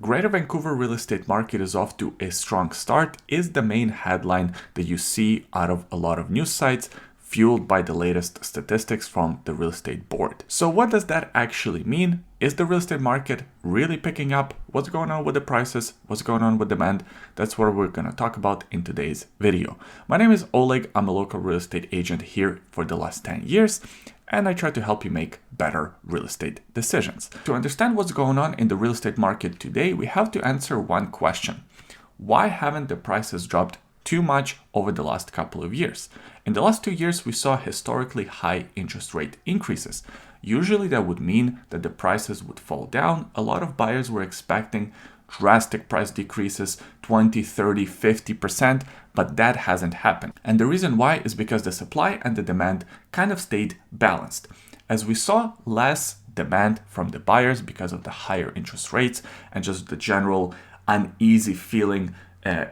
Greater Vancouver real estate market is off to a strong start is the main headline that you see out of a lot of news sites, fueled by the latest statistics from the real estate board. So what does that actually mean? Is the real estate market really picking up? What's going on with the prices? What's going on with demand? That's what we're going to talk about in today's video. My name is Oleg. I'm a local real estate agent here for the last 10 years, and I try to help you make better real estate decisions. To understand what's going on in the real estate market today, we have to answer one question. Why haven't the prices dropped too much over the last couple of years? In the last 2 years, we saw historically high interest rate increases. Usually that would mean that the prices would fall down. A lot of buyers were expecting drastic price decreases, 20, 30, 50%, but that hasn't happened. And the reason why is because the supply and the demand kind of stayed balanced. As we saw less demand from the buyers because of the higher interest rates and just the general uneasy feeling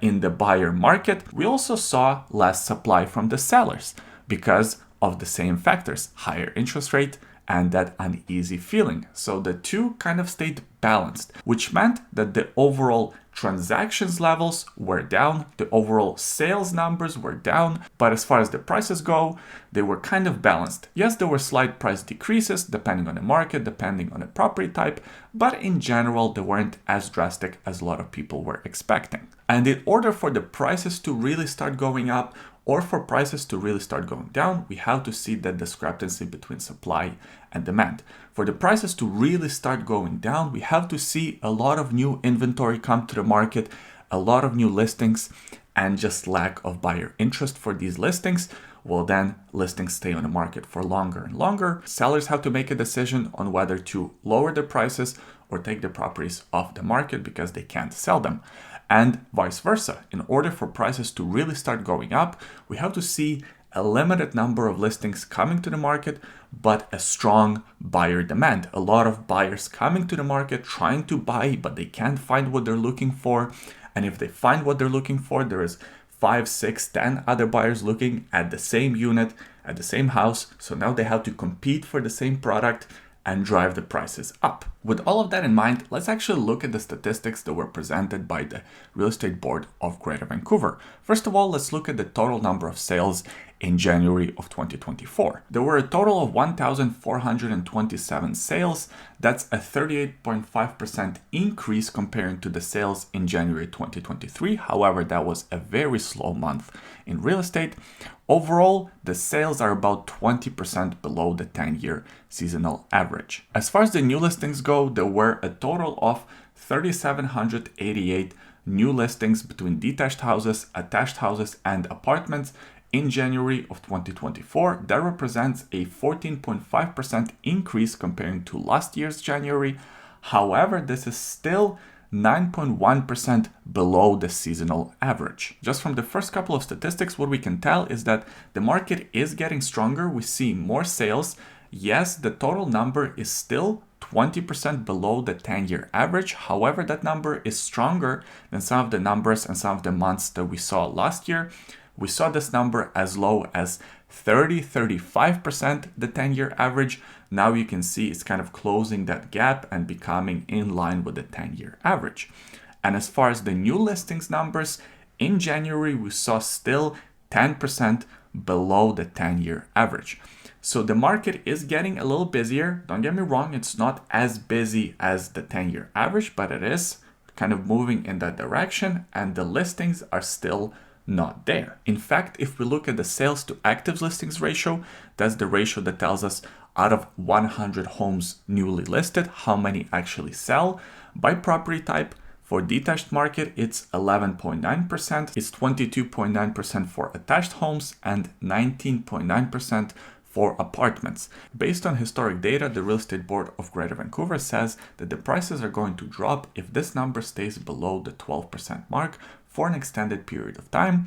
in the buyer market, we also saw less supply from the sellers because of the same factors, higher interest rate and that uneasy feeling. So the two kind of stayed balanced, which meant that the overall transactions levels were down, the overall sales numbers were down, but as far as the prices go, they were kind of balanced. Yes, there were slight price decreases depending on the market, depending on the property type, but in general, they weren't as drastic as a lot of people were expecting. And in order for the prices to really start going up, or for prices to really start going down, we have to see that discrepancy between supply and demand. For the prices to really start going down, we have to see a lot of new inventory come to the market, a lot of new listings, and just lack of buyer interest for these listings. Well, then listings stay on the market for longer and longer. Sellers have to make a decision on whether to lower their prices or take the properties off the market because they can't sell them. And vice versa. In order for prices to really start going up, we have to see a limited number of listings coming to the market, but a strong buyer demand. A lot of buyers coming to the market trying to buy, but they can't find what they're looking for. And if they find what they're looking for, there is 5, 6, 10 other buyers looking at the same unit, at the same house. So now they have to compete for the same product and drive the prices up. With all of that in mind, let's actually look at the statistics that were presented by the Real Estate Board of Greater Vancouver. First of all, let's look at the total number of sales in January of 2024. There were a total of 1,427 sales. That's a 38.5% increase comparing to the sales in January 2023. However, that was a very slow month in real estate. Overall, the sales are about 20% below the 10-year seasonal average. As far as the new listings go, there were a total of 3,788 new listings between detached houses, attached houses, and apartments in January of 2024. That represents a 14.5% increase comparing to last year's January. However, this is still 9.1% below the seasonal average. Just from the first couple of statistics, what we can tell is that the market is getting stronger. We see more sales. Yes, the total number is still 20% below the 10-year average. However, that number is stronger than some of the numbers and some of the months that we saw last year. We saw this number as low as 35% the 10-year average. Now you can see it's kind of closing that gap and becoming in line with the 10-year average. And as far as the new listings numbers, in January, we saw still 10% below the 10-year average. So the market is getting a little busier. Don't get me wrong, it's not as busy as the 10-year average, but it is kind of moving in that direction, and the listings are still not there. In fact, if we look at the sales to active listings ratio, that's the ratio that tells us out of 100 homes newly listed, how many actually sell. By property type, for detached market, it's 11.9%, it's 22.9% for attached homes, and 19.9% for apartments. Based on historic data, the Real Estate Board of Greater Vancouver says that the prices are going to drop if this number stays below the 12% mark for an extended period of time,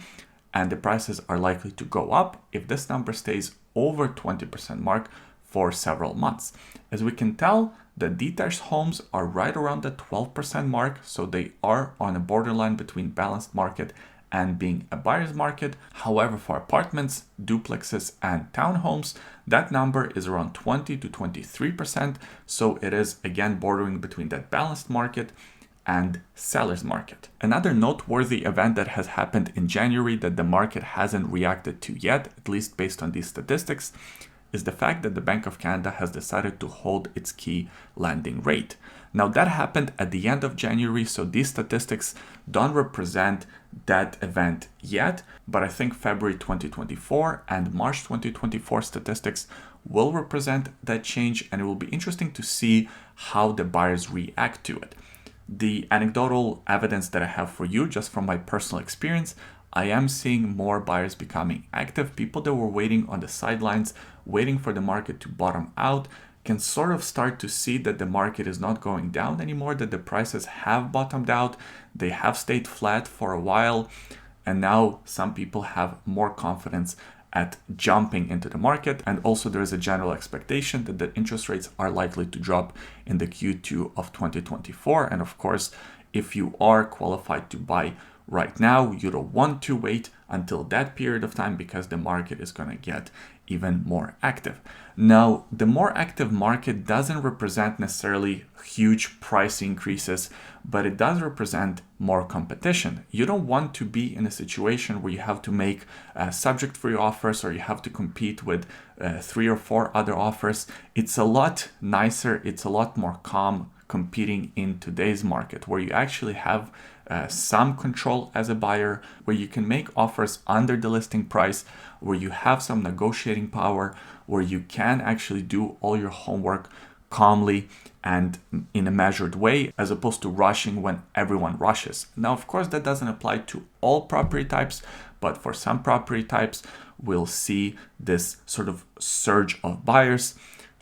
and the prices are likely to go up if this number stays over 20% mark for several months. As we can tell, the detached homes are right around the 12% mark, so they are on a borderline between balanced market and being a buyer's market. However, for apartments, duplexes, and townhomes, that number is around 20 to 23%. So it is again bordering between that balanced market and seller's market. Another noteworthy event that has happened in January that the market hasn't reacted to yet, at least based on these statistics, is the fact that the Bank of Canada has decided to hold its key lending rate. Now that happened at the end of January, so these statistics don't represent that event yet, but I think February 2024 and March 2024 statistics will represent that change, and it will be interesting to see how the buyers react to it. The anecdotal evidence that I have for you, just from my personal experience, I am seeing more buyers becoming active. People that were waiting on the sidelines, waiting for the market to bottom out, can sort of start to see that the market is not going down anymore, that the prices have bottomed out, they have stayed flat for a while, and now some people have more confidence at jumping into the market. And also there is a general expectation that the interest rates are likely to drop in the Q2 of 2024. And of course, if you are qualified to buy right now, you don't want to wait until that period of time because the market is going to get even more active. Now, the more active market doesn't represent necessarily huge price increases, but it does represent more competition. You don't want to be in a situation where you have to make subject free offers or you have to compete with 3 or 4 other offers. It's a lot nicer, it's a lot more calm competing in today's market, where you actually have some control as a buyer, where you can make offers under the listing price, where you have some negotiating power, where you can actually do all your homework calmly and in a measured way, as opposed to rushing when everyone rushes. Now, of course, that doesn't apply to all property types, but for some property types, we'll see this sort of surge of buyers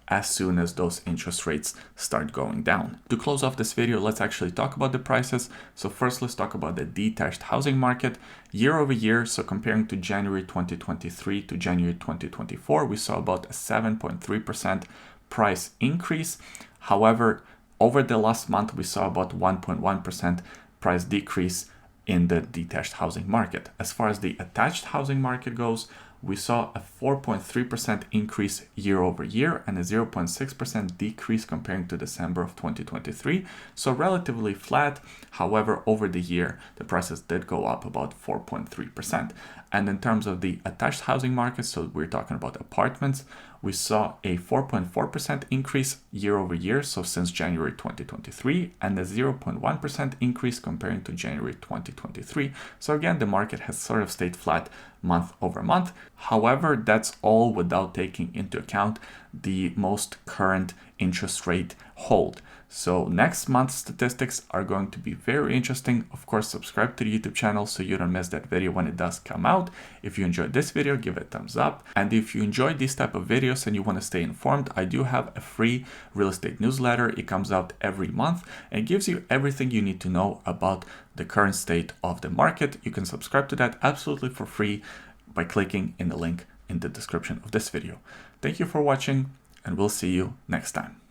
as soon as those interest rates start going down. To close off this video, let's actually talk about the prices. So first, let's talk about the detached housing market. Year over year, so comparing to January 2023 to January 2024, we saw about a 7.3% price increase. However, over the last month, we saw about 1.1% price decrease in the detached housing market. As far as the attached housing market goes, we saw a 4.3% increase year over year and a 0.6% decrease comparing to December of 2023. So relatively flat. However, over the year, the prices did go up about 4.3%. And in terms of the attached housing market, so we're talking about apartments, we saw a 4.4% increase year over year, so since January 2023, and a 0.1% increase comparing to January 2023. So again, the market has sort of stayed flat month over month. However, that's all without taking into account the most current interest rate hold. So next month's statistics are going to be very interesting. Of course, subscribe to the YouTube channel so you don't miss that video when it does come out. If you enjoyed this video, give it a thumbs up. And if you enjoy these type of videos and you want to stay informed, I do have a free real estate newsletter. It comes out every month and gives you everything you need to know about the current state of the market. You can subscribe to that absolutely for free by clicking in the link in the description of this video. Thank you for watching, and we'll see you next time.